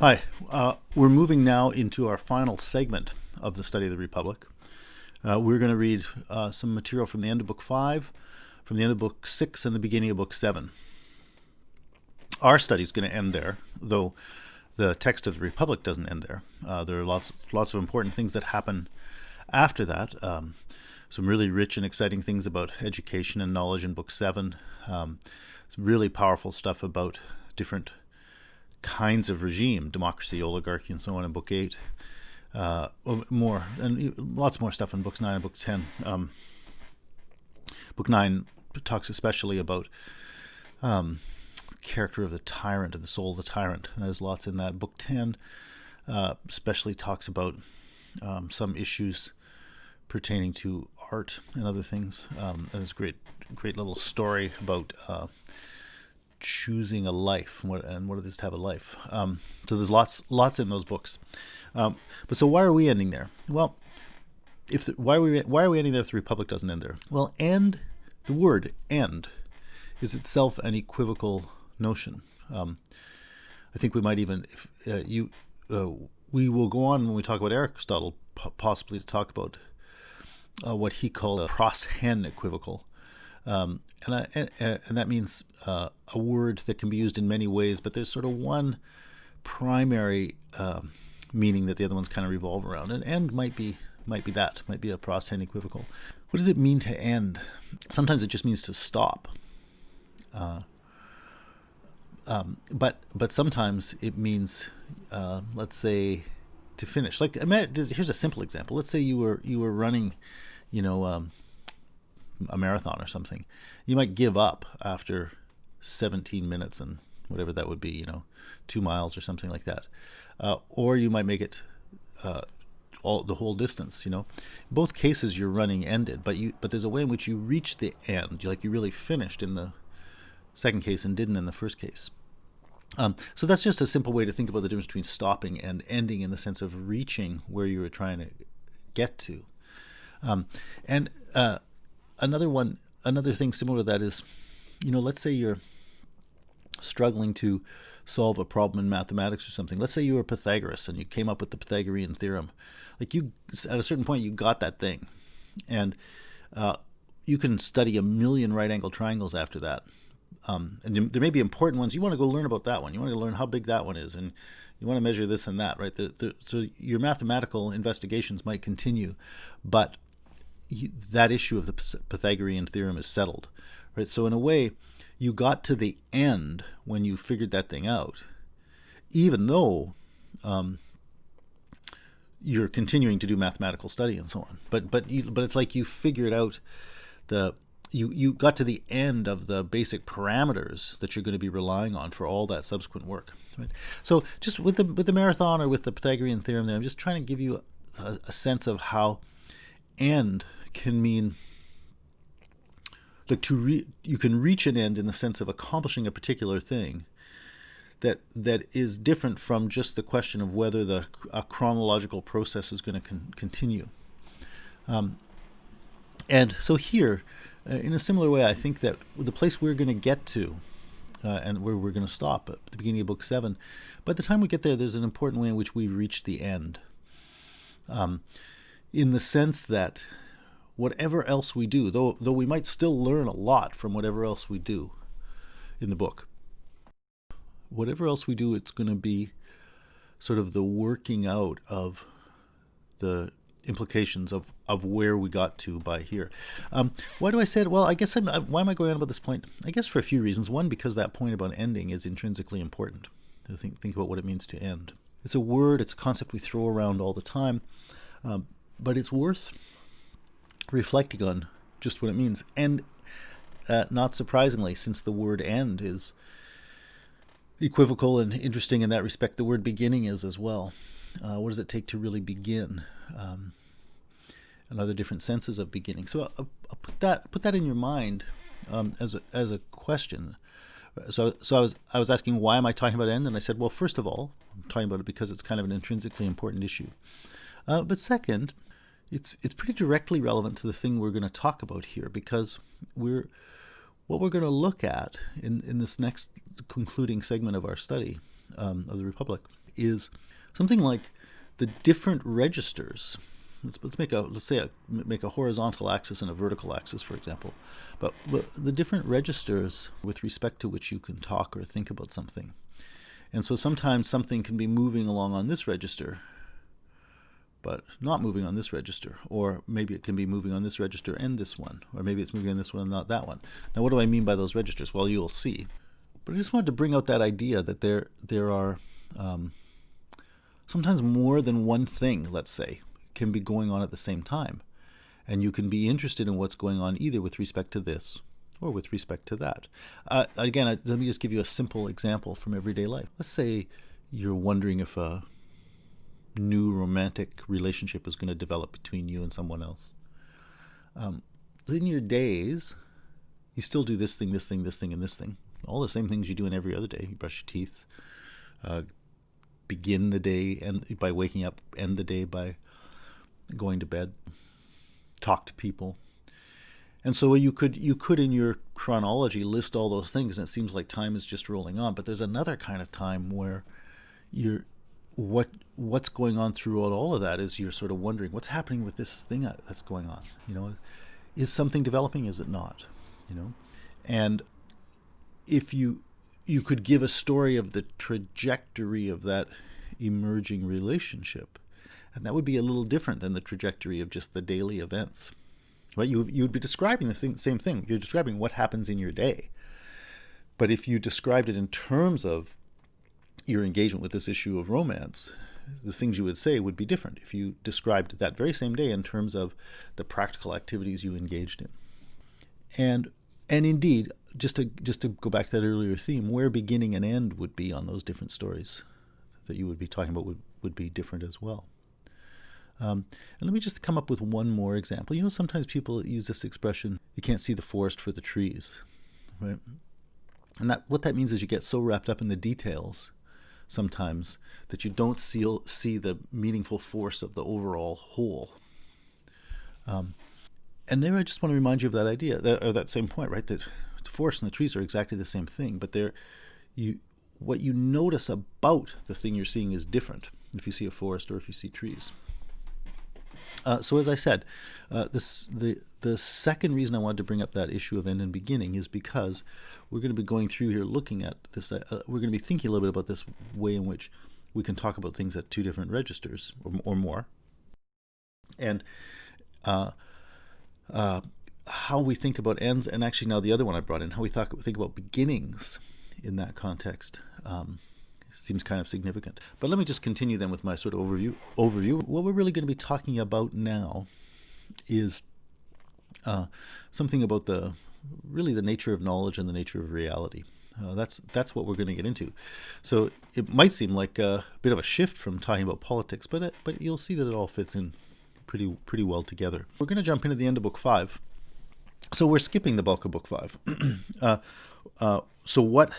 Hi, we're moving now into our final segment of the study of the Republic. We're going to read some material from the end of Book 5, from the end of Book 6, and the beginning of Book 7. Our study is going to end there, though the text of the Republic doesn't end there. There are lots of important things that happen after that. Some really rich and exciting things about education and knowledge in Book 7. Some really powerful stuff about different kinds of regime, democracy, oligarchy, and so on in Book 8. More, and lots more stuff in Books 9 and Book 10. Book 9 talks especially about the character of the tyrant and the soul of the tyrant. And there's lots in that. Book 10 especially talks about some issues pertaining to art and other things. There's a great little story about choosing a life and what it is to have a life. So there's lots in those books. But so why are we ending there? Well, why are we ending there if the Republic doesn't end there? Well, the word end is itself an equivocal notion. I think we might even we will go on when we talk about Aristotle possibly to talk about what he called a pros-hen equivocal. And that means a word that can be used in many ways, but there's sort of one primary meaning that the other ones kind of revolve around. And end might be a pros-hen equivocal. What does it mean to end? Sometimes it just means to stop. But sometimes it means, let's say, to finish. Like, here's a simple example. Let's say you were running, a marathon or something. You might give up after 17 minutes and whatever that would be, 2 miles or something like that. Or you might make it the whole distance. Both cases your running ended, but there's a way in which you reach the end. You really finished in the second case and didn't in the first case. So that's just a simple way to think about the difference between stopping and ending in the sense of reaching where you were trying to get to. Another thing similar to that is, let's say you're struggling to solve a problem in mathematics or something. Let's say you were Pythagoras and you came up with the Pythagorean theorem. At a certain point, you got that thing, and you can study a million right-angled triangles after that. And there may be important ones. You want to go learn about that one. You want to learn how big that one is, and you want to measure this and that, right? So your mathematical investigations might continue, but that issue of the Pythagorean theorem is settled, right? So in a way, you got to the end when you figured that thing out, even though you're continuing to do mathematical study and so on. But it's like you figured out you got to the end of the basic parameters that you're going to be relying on for all that subsequent work. Right? So just with the marathon or with the Pythagorean theorem there, I'm just trying to give you a sense of how end can mean you can reach an end in the sense of accomplishing a particular thing that is different from just the question of whether a chronological process is going to continue. And so here, in a similar way, I think that the place we're going to get to and where we're going to stop at the beginning of Book 7, by the time we get there, there's an important way in which we reach the end. In the sense that whatever else we do, though we might still learn a lot from whatever else we do in the book, whatever else we do, it's going to be sort of the working out of the implications of where we got to by here. Why do I say it? Well, I guess why am I going on about this point? I guess for a few reasons. One, because that point about ending is intrinsically important. To think about what it means to end. It's a word, it's a concept we throw around all the time, but it's worth reflecting on just what it means. And not surprisingly, since the word end is equivocal and interesting in that respect, the word beginning is as well. What does it take to really begin? And other different senses of beginning. So I'll put that in your mind as a question. So I was asking, why am I talking about end? And I said, well, first of all, I'm talking about it because it's kind of an intrinsically important issue. But second, it's pretty directly relevant to the thing we're going to talk about here, because what we're going to look at in this next concluding segment of our study of the Republic is something like the different registers. Make a horizontal axis and a vertical axis, for example. But the different registers with respect to which you can talk or think about something. And so sometimes something can be moving along on this register, but not moving on this register. Or maybe it can be moving on this register and this one. Or maybe it's moving on this one and not that one. Now, what do I mean by those registers? Well, you'll see. But I just wanted to bring out that idea that there are sometimes more than one thing, let's say, can be going on at the same time. And you can be interested in what's going on either with respect to this or with respect to that. Let me just give you a simple example from everyday life. Let's say you're wondering if a new romantic relationship is going to develop between you and someone else. In your days, you still do this thing, and this thing. All the same things you do in every other day. You brush your teeth, begin the day by waking up, end the day by going to bed, talk to people. And so you could in your chronology list all those things, and it seems like time is just rolling on. But there's another kind of time where what's going on throughout all of that is you're sort of wondering what's happening with this thing that's going on. Is something developing? Is it not? And if you could give a story of the trajectory of that emerging relationship, and that would be a little different than the trajectory of just the daily events. Right? You would be describing the same thing. You're describing what happens in your day. But if you described it in terms of your engagement with this issue of romance, the things you would say would be different if you described that very same day in terms of the practical activities you engaged in. And indeed, just to go back to that earlier theme, where beginning and end would be on those different stories that you would be talking about would be different as well. And let me just come up with one more example. Sometimes people use this expression, you can't see the forest for the trees, right? And what that means is you get so wrapped up in the details sometimes that you don't see the meaningful force of the overall whole. And there I just want to remind you of that idea, or that same point, right? That the forest and the trees are exactly the same thing, but what you notice about the thing you're seeing is different if you see a forest or if you see trees. So as I said, the second reason I wanted to bring up that issue of end and beginning is because we're going to be going through here looking at this. We're going to be thinking a little bit about this way in which we can talk about things at two different registers or more. And how we think about ends, and actually now the other one I brought in, how we think about beginnings in that context. Seems kind of significant. But let me just continue then with my sort of overview. What we're really going to be talking about now is something about the nature of knowledge and the nature of reality. That's what we're going to get into. So it might seem like a bit of a shift from talking about politics, but you'll see that it all fits in pretty well together. We're going to jump into the end of Book 5. So we're skipping the bulk of Book 5. So what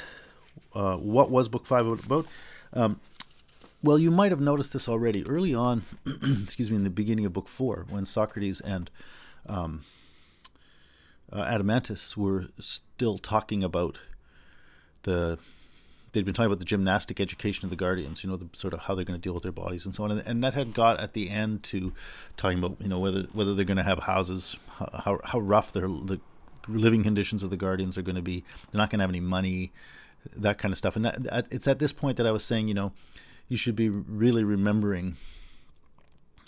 was Book 5 about? Well, you might have noticed this already early on, in the beginning of Book 4, when Socrates and Adeimantus were still talking about they'd been talking about the gymnastic education of the guardians, the sort of how they're going to deal with their bodies and so on. And that had got at the end to talking about, whether they're going to have houses, how rough the living conditions of the guardians are going to be. They're not going to have any money, that kind of stuff. And it's at this point that I was saying, you should be really remembering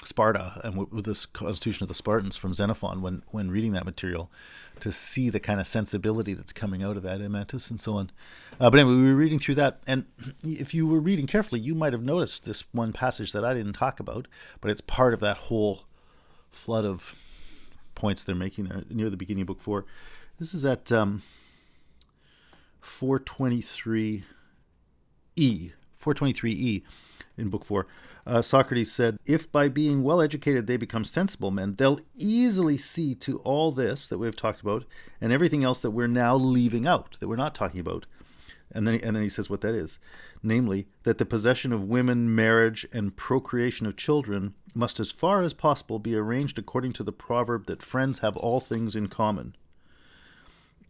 Sparta and with this Constitution of the Spartans from Xenophon when reading that material, to see the kind of sensibility that's coming out of Adeimantus and so on. But anyway, we were reading through that, and if you were reading carefully, you might have noticed this one passage that I didn't talk about, but it's part of that whole flood of points they're making there near the beginning of Book 4. This is at 423e in Book 4. Socrates said, if by being well-educated they become sensible men, they'll easily see to all this that we've talked about and everything else that we're now leaving out, that we're not talking about. And then he says what that is. Namely, that the possession of women, marriage, and procreation of children must as far as possible be arranged according to the proverb that friends have all things in common.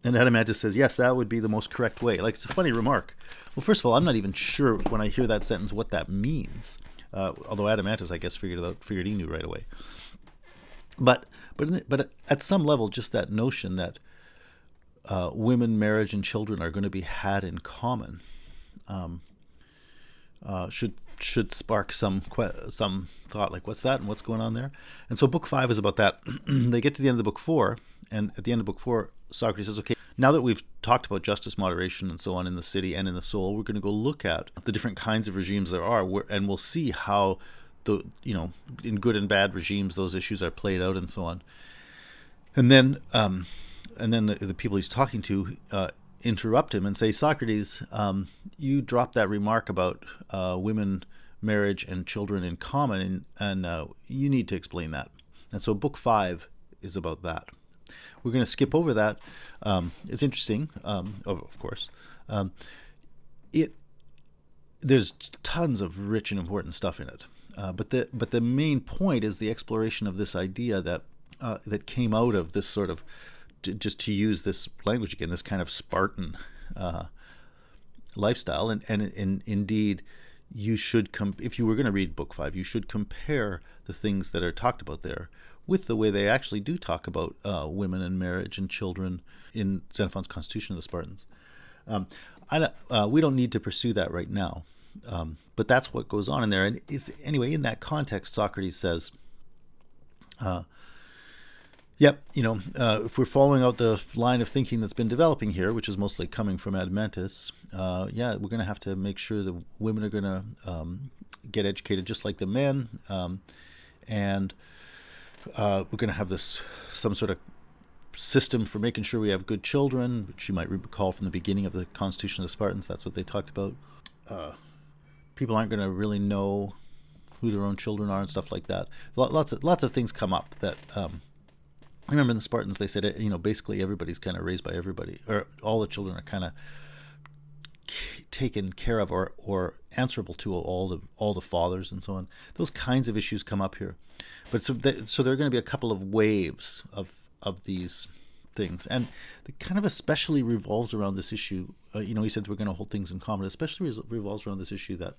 And Adeimantus says, yes, that would be the most correct way. Like, it's a funny remark. Well, first of all, I'm not even sure when I hear that sentence what that means. Although Adeimantus, I guess, figured he knew right away. But at some level, just that notion that women, marriage, and children are going to be had in common should spark some thought, like, what's that and what's going on there? And so book 5 is about that. They get to the end of the book 4, and at the end of book 4, Socrates says, okay, now that we've talked about justice, moderation, and so on in the city and in the soul, we're going to go look at the different kinds of regimes there are, and we'll see how in good and bad regimes those issues are played out and so on. And then the people he's talking to interrupt him and say, Socrates, you dropped that remark about women, marriage, and children in common, and you need to explain that. And so book 5 is about that. We're going to skip over that. It's interesting, of course. There's tons of rich and important stuff in it. But the main point is the exploration of this idea that came out of this sort of, just to use this language again, this kind of Spartan lifestyle. And indeed, you should if you were going to read book 5, you should compare the things that are talked about there with the way they actually do talk about women and marriage and children in Xenophon's Constitution of the Spartans. We don't need to pursue that right now, but that's what goes on in there. And anyway, in that context, Socrates says, if we're following out the line of thinking that's been developing here, which is mostly coming from Adeimantus, we're going to have to make sure that women are going to get educated just like the men, and we're going to have some sort of system for making sure we have good children, which you might recall from the beginning of the Constitution of the Spartans. That's what they talked about. People aren't going to really know who their own children are and stuff like that. Lots of things come up that. I remember in the Spartans they said, basically everybody's kind of raised by everybody, or all the children are kind of taken care of or answerable to all the fathers and so on. Those kinds of issues come up here, but so there are going to be a couple of waves of these things, and it kind of especially revolves around this issue. He said we're going to hold things in common. It especially revolves around this issue that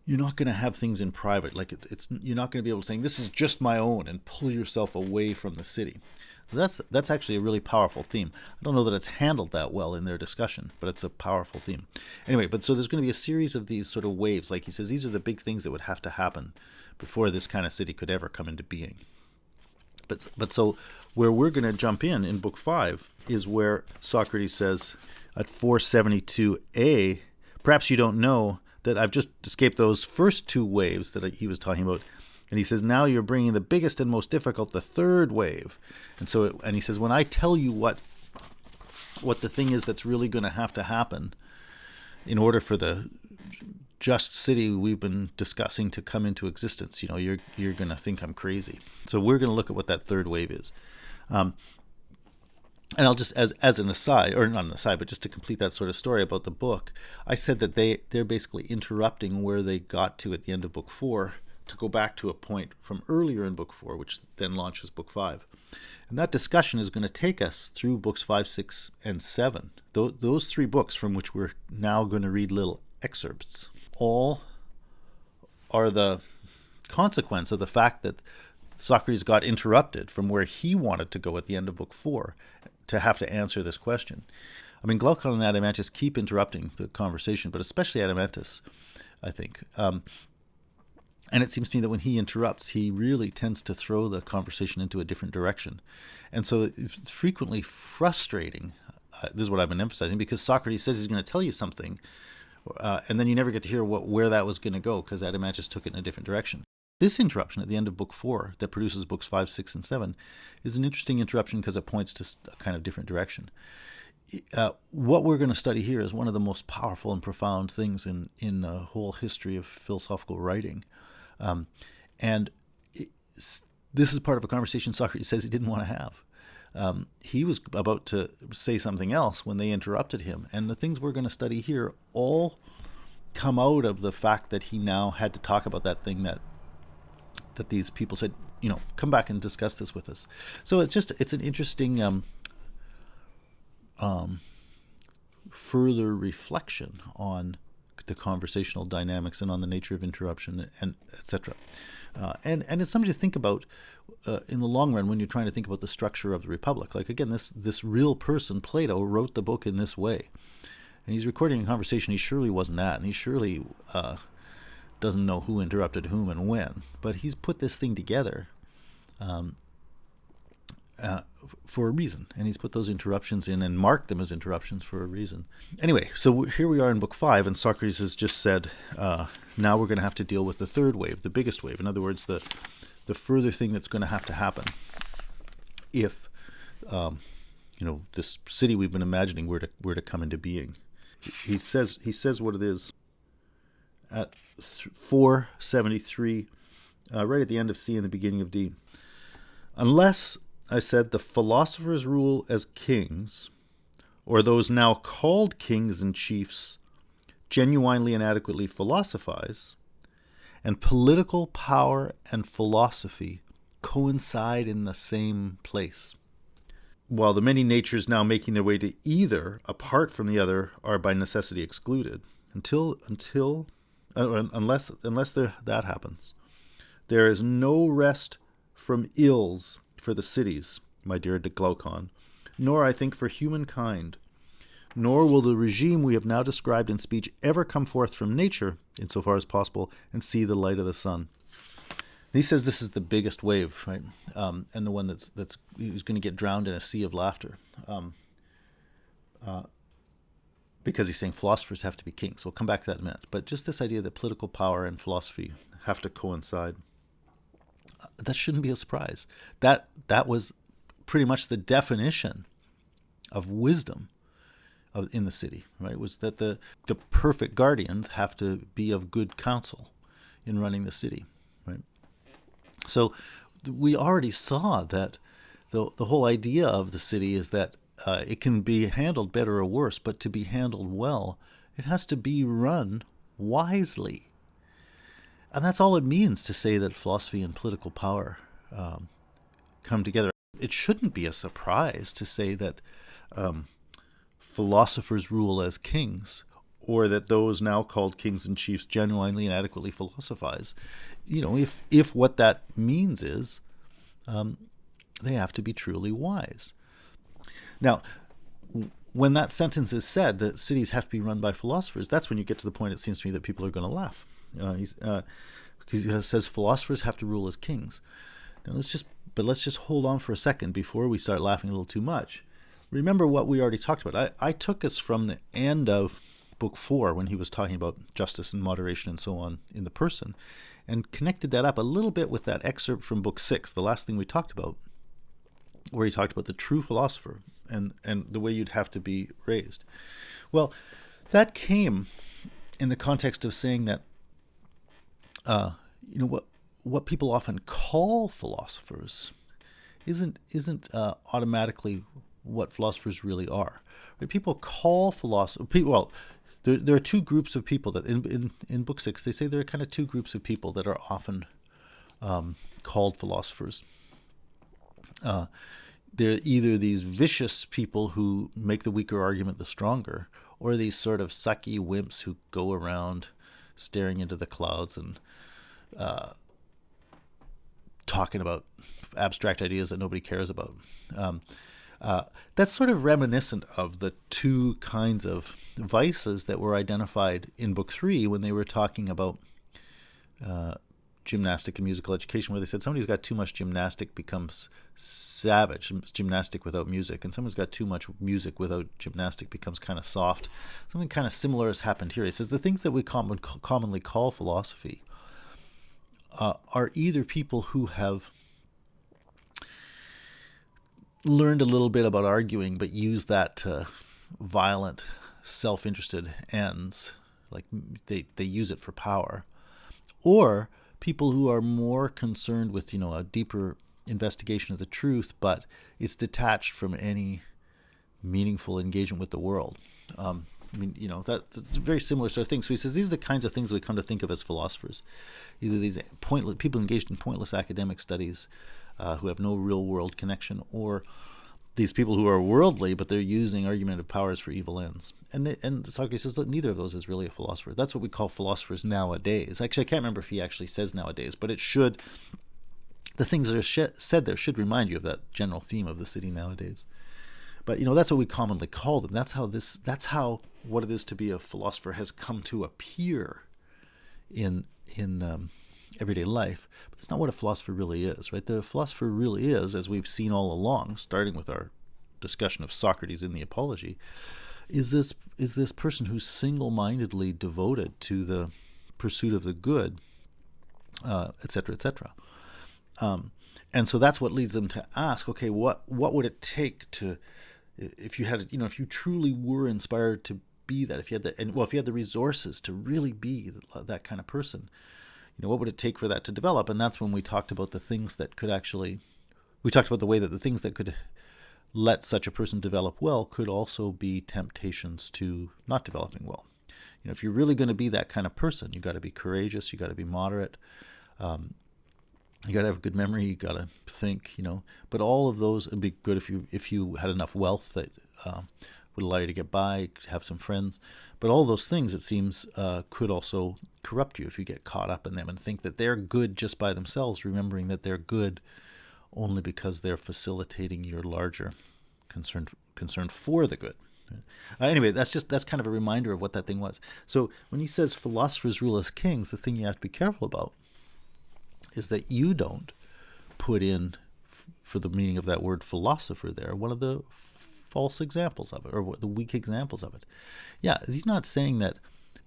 you're not going to have things in private. Like you're not going to be able to say, this is just my own, and pull yourself away from the city. That's actually a really powerful theme. I don't know that it's handled that well in their discussion, but it's a powerful theme. Anyway, so there's going to be a series of these sort of waves. Like he says, these are the big things that would have to happen before this kind of city could ever come into being. But so where we're going to jump in book 5 is where Socrates says at 472a, perhaps you don't know that I've just escaped those first 2 waves that he was talking about. And he says, now you're bringing the biggest and most difficult, the third wave. And he says, when I tell you what the thing is that's really going to have to happen in order for the just city we've been discussing to come into existence, you're going to think I'm crazy. So we're going to look at what that third wave is. And I'll just, as an aside, or not an aside, but just to complete that sort of story about the book, I said that they're basically interrupting where they got to at the end of book 4 to go back to a point from earlier in book 4, which then launches book 5. And that discussion is going to take us through books 5, 6, and 7. Those 3 books from which we're now going to read little excerpts all are the consequence of the fact that Socrates got interrupted from where he wanted to go at the end of book 4 to have to answer this question. I mean, Glaucon and Adeimantus keep interrupting the conversation, but especially Adeimantus, I think. And it seems to me that when he interrupts, he really tends to throw the conversation into a different direction. And so it's frequently frustrating, this is what I've been emphasizing, because Socrates says he's going to tell you something, and then you never get to hear where that was going to go, because Adeimantus took it in a different direction. This interruption at the end of book 4 that produces books 5, 6, and 7 is an interesting interruption because it points to a kind of different direction. What we're going to study here is one of the most powerful and profound things in the whole history of philosophical writing. This is part of a conversation Socrates says he didn't want to have. He was about to say something else when they interrupted him. And the things we're going to study here all come out of the fact that he now had to talk about that thing that these people said, come back and discuss this with us. So it's an interesting further reflection on the conversational dynamics and on the nature of interruption, and etc. And it's something to think about in the long run when you're trying to think about the structure of the Republic. Like, again, this real person, Plato, wrote the book in this way. And he's recording a conversation he surely wasn't at, and he surely doesn't know who interrupted whom and when. But he's put this thing together for a reason, and he's put those interruptions in and marked them as interruptions for a reason. Anyway, so here we are in Book 5, and Socrates has just said, now we're going to have to deal with the third wave, the biggest wave. In other words, the further thing that's going to have to happen if this city we've been imagining were to come into being. He says what it is at 473, right at the end of C and the beginning of D. Unless, I said, the philosophers rule as kings, or those now called kings and chiefs genuinely and adequately philosophize, and political power and philosophy coincide in the same place, while the many natures now making their way to either, apart from the other, are by necessity excluded, unless that happens, there is no rest from ills for the cities, my dear de Glaucon, nor, I think, for humankind, nor will the regime we have now described in speech ever come forth from nature, insofar as possible, and see the light of the sun. He says this is the biggest wave, right? And the one that's going to get drowned in a sea of laughter. Because he's saying philosophers have to be kings. We'll come back to that in a minute. But just this idea that political power and philosophy have to coincide, that shouldn't be a surprise. That was pretty much the definition of wisdom in the city, right? Was that the perfect guardians have to be of good counsel in running the city, right? So we already saw that the whole idea of the city is that it can be handled better or worse, but to be handled well, it has to be run wisely. And that's all it means to say that philosophy and political power come together. It shouldn't be a surprise to say that philosophers rule as kings, or that those now called kings and chiefs genuinely and adequately philosophize. If what that means is they have to be truly wise. Now, when that sentence is said, that cities have to be run by philosophers, that's when you get to the point, it seems to me, that people are going to laugh. Because he says philosophers have to rule as kings. Now let's just hold on for a second before we start laughing a little too much. Remember what we already talked about. I took us from the end of Book 4, when he was talking about justice and moderation and so on in the person, and connected that up a little bit with that excerpt from Book 6, the last thing we talked about, where he talked about the true philosopher and the way you'd have to be raised. Well, that came in the context of saying that what people often call philosophers isn't automatically what philosophers really are. Right? People call philosophers. Well, there are two groups of people that in Book 6 they say there are kind of two groups of people that are often called philosophers. They're either these vicious people who make the weaker argument the stronger, or these sort of sucky wimps who go around staring into the clouds and talking about abstract ideas that nobody cares about. That's sort of reminiscent of the two kinds of vices that were identified in Book 3 when they were talking about gymnastic and musical education, where they said somebody who's got too much gymnastic becomes savage. It's gymnastic without music. And someone who's got too much music without gymnastic becomes kind of soft. Something kind of similar has happened here. He says the things that we commonly call philosophy are either people who have learned a little bit about arguing but use that to violent, self-interested ends, like they use it for power, or people who are more concerned with a deeper investigation of the truth, but it's detached from any meaningful engagement with the world. That's a very similar sort of thing. So he says these are the kinds of things we come to think of as philosophers. Either these people engaged in pointless academic studies who have no real world connection, or these people who are worldly, but they're using argumentative powers for evil ends. And Socrates says that neither of those is really a philosopher. That's what we call philosophers nowadays. Actually, I can't remember if he actually says nowadays, but it should. The things that are said there should remind you of that general theme of the city nowadays. But that's what we commonly call them. That's how what it is to be a philosopher has come to appear in everyday life. But that's not what a philosopher really is, right? The philosopher really is, as we've seen all along, starting with our discussion of Socrates in the Apology, is this person who's single-mindedly devoted to the pursuit of the good, etc., etc. And so that's what leads them to ask, okay, what would it take to, if you truly were inspired to be that, if you had the resources to really be that kind of person, what would it take for that to develop? And that's when we talked about the things that could we talked about the way that the things that could let such a person develop well could also be temptations to not developing well. If you're really going to be that kind of person, you got to be courageous, you got to be moderate, you got to have a good memory, you got to think, but all of those would be good if you had enough wealth that would allow you to get by, have some friends. But all those things, it seems, could also corrupt you if you get caught up in them and think that they're good just by themselves, remembering that they're good only because they're facilitating your larger concern for the good. Anyway, that's kind of a reminder of what that thing was. So when he says philosophers rule as kings, the thing you have to be careful about is that you don't put in, for the meaning of that word philosopher there, one of the false examples of it, or the weak examples of it. Yeah, he's not saying that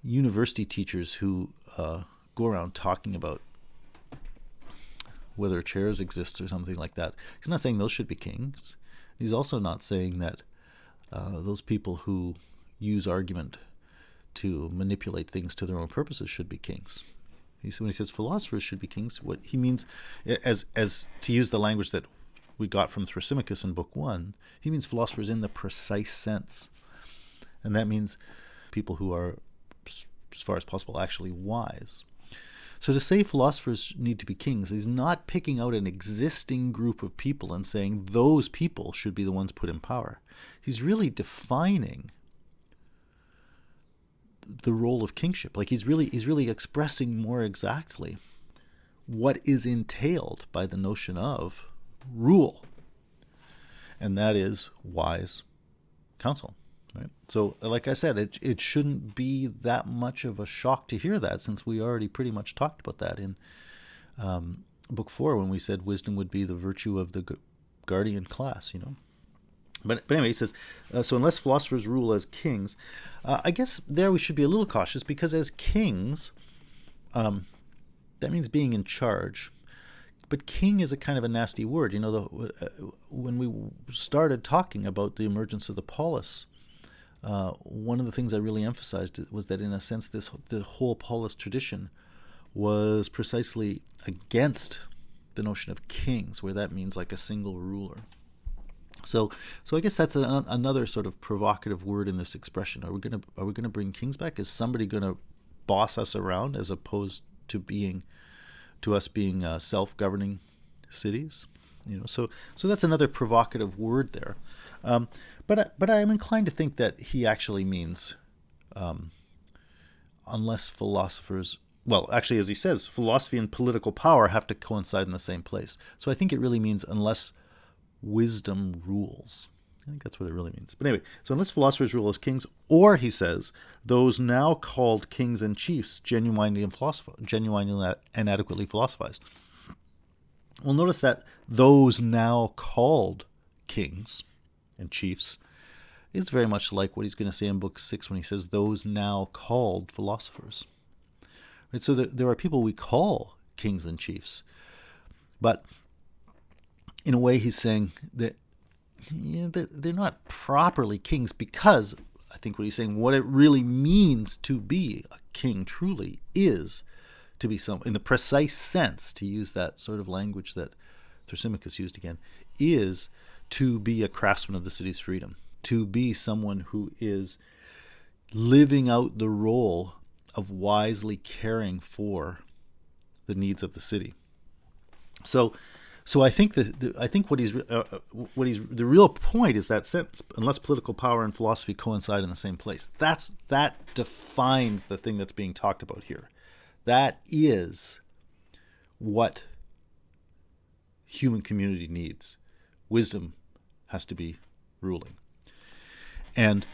university teachers who go around talking about whether chairs exist or something like that, he's not saying those should be kings. He's also not saying that those people who use argument to manipulate things to their own purposes should be kings. When he says philosophers should be kings, what he means, as to use the language that we got from Thrasymachus in Book 1, he means philosophers in the precise sense. And that means people who are, as far as possible, actually wise. So to say philosophers need to be kings, he's not picking out an existing group of people and saying those people should be the ones put in power. He's really defining the role of kingship. Like he's really expressing more exactly what is entailed by the notion of rule, and that is wise counsel. Right? So, like I said, it shouldn't be that much of a shock to hear that, since we already pretty much talked about that in Book 4 when we said wisdom would be the virtue of the guardian class. But anyway, he says, so unless philosophers rule as kings, I guess there we should be a little cautious, because as kings, that means being in charge. But king is a kind of a nasty word. When we started talking about the emergence of the polis, one of the things I really emphasized was that, in a sense, the whole polis tradition was precisely against the notion of kings, where that means like a single ruler. So I guess that's another sort of provocative word in this expression. Are we gonna bring kings back? Is somebody gonna boss us around, as opposed to us being self-governing cities? So that's another provocative word there. But I am inclined to think that he actually means, unless philosophers, well, actually, as he says, philosophy and political power have to coincide in the same place. So I think it really means unless wisdom rules. I think that's what it really means. But anyway, so unless philosophers rule as kings, or he says, those now called kings and chiefs genuinely and adequately philosophize. Well, notice that those now called kings and chiefs is very much like what he's going to say in Book 6 when he says those now called philosophers. Right? So there are people we call kings and chiefs, but in a way he's saying that they're not properly kings, because I think what he's saying, what it really means to be a king truly is to be some, in the precise sense, to use that sort of language that Thrasymachus used again, is to be a craftsman of the city's freedom, to be someone who is living out the role of wisely caring for the needs of the city. So So I think I think the real point is that sense, unless political power and philosophy coincide in the same place, that defines the thing that's being talked about here. That is what human community needs. Wisdom has to be ruling. And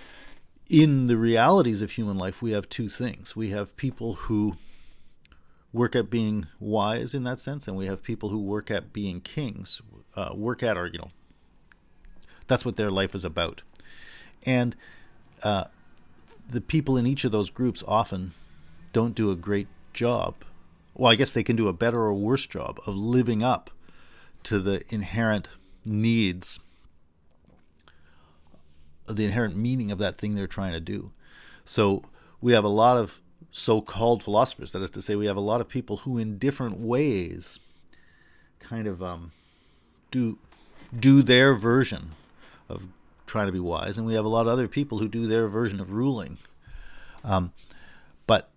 in the realities of human life, we have two things. We have people who work at being wise in that sense, and we have people who work at being kings, that's what their life is about. And the people in each of those groups often don't do a great job. Well, I guess they can do a better or worse job of living up to the inherent needs, the inherent meaning of that thing they're trying to do. So we have a lot of so-called philosophers. That is to say, we have a lot of people who in different ways kind of do their version of trying to be wise, and we have a lot of other people who do their version of ruling. But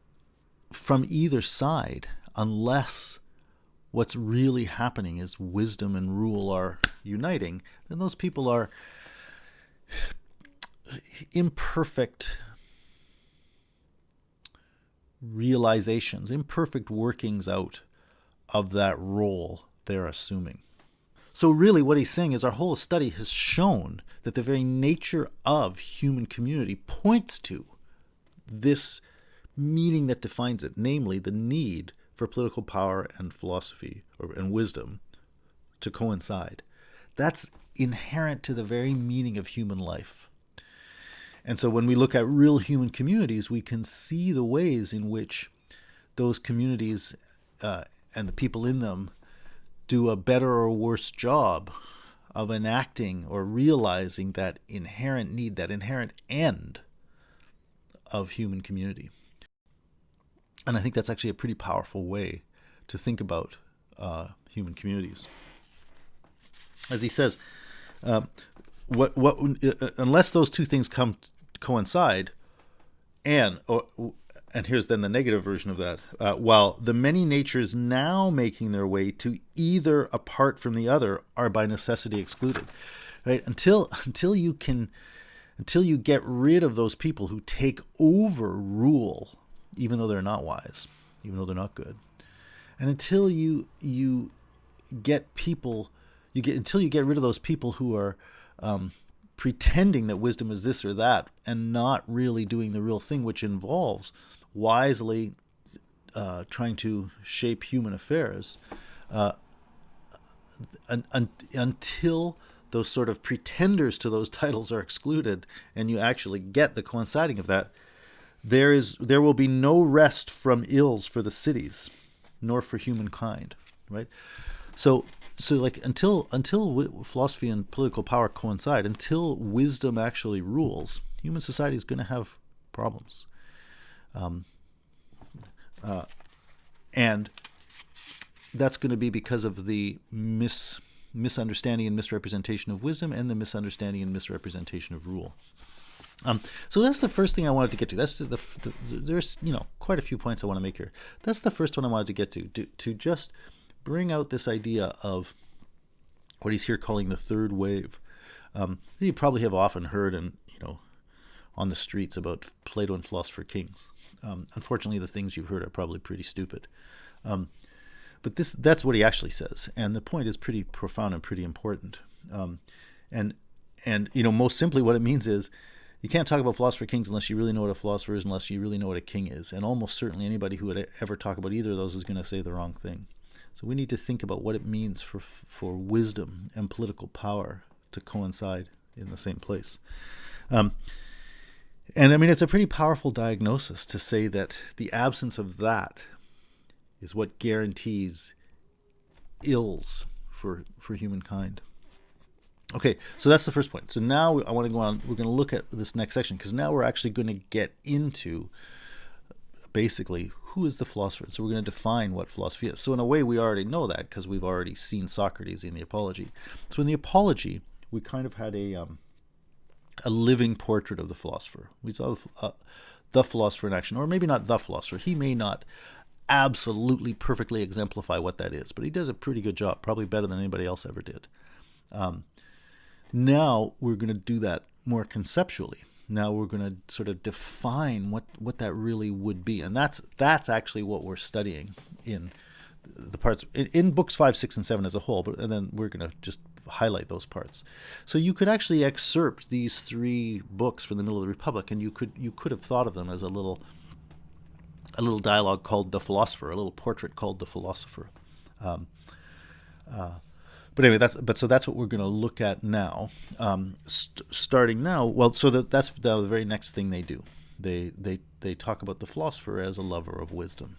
from either side, unless what's really happening is wisdom and rule are uniting, then those people are imperfect realizations, imperfect workings out of that role they're assuming. So really what he's saying is our whole study has shown that the very nature of human community points to this meaning that defines it, namely the need for political power and philosophy and wisdom to coincide. That's inherent to the very meaning of human life. And so when we look at real human communities, we can see the ways in which those communities and the people in them do a better or worse job of enacting or realizing that inherent need, that inherent end of human community. And I think that's actually a pretty powerful way to think about human communities. As he says, unless those two things coincide, and here's then the negative version of that, while the many natures now making their way to either apart from the other are by necessity excluded, right? Until you get rid of those people who take over rule, even though they're not wise, even though they're not good, and until you get rid of those people who are pretending that wisdom is this or that and not really doing the real thing, which involves wisely trying to shape human affairs, until those sort of pretenders to those titles are excluded and you actually get the coinciding of that, there will be no rest from ills for the cities, nor for humankind, right? So like until philosophy and political power coincide, until wisdom actually rules, human society is going to have problems, and that's going to be because of the misunderstanding and misrepresentation of wisdom and the misunderstanding and misrepresentation of rule. So that's the first thing I wanted to get to. There's quite a few points I want to make here. That's the first one I wanted to get to just bring out this idea of what he's here calling the third wave. You probably have often heard on the streets about Plato and Philosopher Kings. Unfortunately, the things you've heard are probably pretty stupid. But that's what he actually says, and the point is pretty profound and pretty important. And most simply what it means is you can't talk about philosopher kings unless you really know what a philosopher is, unless you really know what a king is. And almost certainly anybody who would ever talk about either of those is going to say the wrong thing. So we need to think about what it means for wisdom and political power to coincide in the same place. And I mean, it's a pretty powerful diagnosis to say that the absence of that is what guarantees ills for humankind. Okay, so that's the first point. So now I want to go on. We're going to look at this next section, because now we're actually going to get into basically who is the philosopher. So we're going to define what philosophy is. So in a way, we already know that because we've already seen Socrates in the Apology. So in the Apology, we kind of had a living portrait of the philosopher. We saw the philosopher in action, or maybe not the philosopher. He may not absolutely perfectly exemplify what that is, but he does a pretty good job, probably better than anybody else ever did. Now we're going to do that more conceptually. Now we're going to sort of define what that really would be, and that's actually what we're studying in the parts in books 5, 6, and 7 as a whole. And then we're going to just highlight those parts. So you could actually excerpt these 3 books from the middle of the Republic, and you could have thought of them as a little dialogue called The Philosopher, a little portrait called The Philosopher. But anyway, that's what we're going to look at now. Starting now, well, so that's the very next thing they do. They talk about the philosopher as a lover of wisdom.